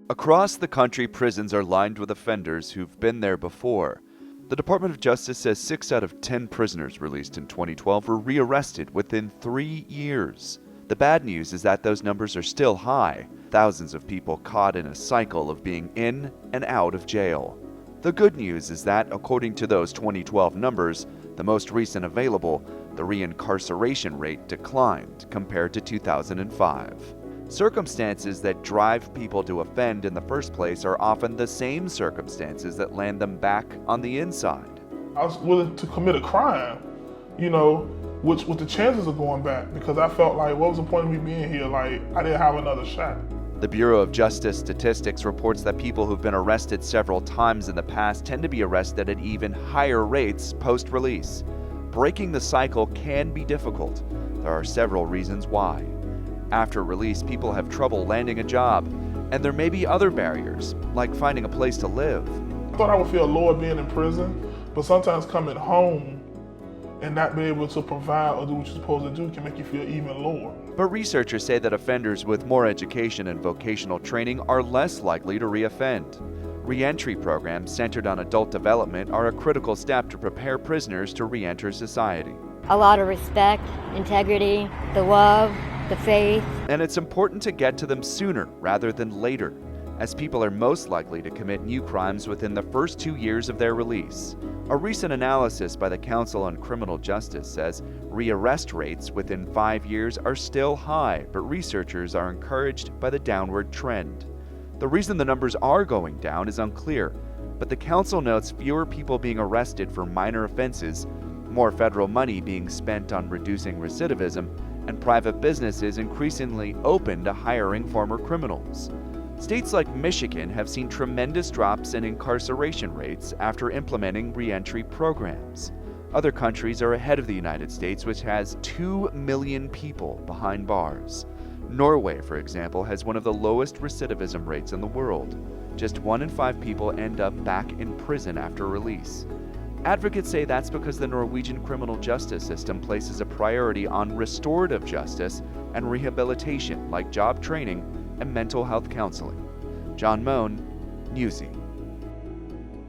Across the country, prisons are lined with offenders who've been there before. The Department of Justice says 6 out of 10 prisoners released in 2012 were rearrested within 3 years. The bad news is that those numbers are still high, thousands of people caught in a cycle of being in and out of jail. The good news is that, according to those 2012 numbers, the most recent available, the reincarceration rate declined compared to 2005. Circumstances that drive people to offend in the first place are often the same circumstances that land them back on the inside. I was willing to commit a crime, which with the chances of going back, because I felt like, what was the point of me being here? Like, I didn't have another shot. The Bureau of Justice Statistics reports that people who've been arrested several times in the past tend to be arrested at even higher rates post-release. Breaking the cycle can be difficult. There are several reasons why. After release, people have trouble landing a job, and there may be other barriers, like finding a place to live. I thought I would feel lower being in prison, but sometimes coming home and not be able to provide or do what you're supposed to do can make you feel even lower. But researchers say that offenders with more education and vocational training are less likely to reoffend. Reentry programs centered on adult development are a critical step to prepare prisoners to reenter society. A lot of respect, integrity, the love, the faith. And it's important to get to them sooner rather than later, as people are most likely to commit new crimes within the first 2 years of their release. A recent analysis by the Council on Criminal Justice says rearrest rates within 5 years are still high, but researchers are encouraged by the downward trend. The reason the numbers are going down is unclear, but the Council notes fewer people being arrested for minor offenses, more federal money being spent on reducing recidivism, and private businesses increasingly open to hiring former criminals. States like Michigan have seen tremendous drops in incarceration rates after implementing reentry programs. Other countries are ahead of the United States, which has 2 million people behind bars. Norway, for example, has one of the lowest recidivism rates in the world. Just 1 in 5 people end up back in prison after release. Advocates say that's because the Norwegian criminal justice system places a priority on restorative justice and rehabilitation, like job training and mental health counseling. John Moan, Newsy.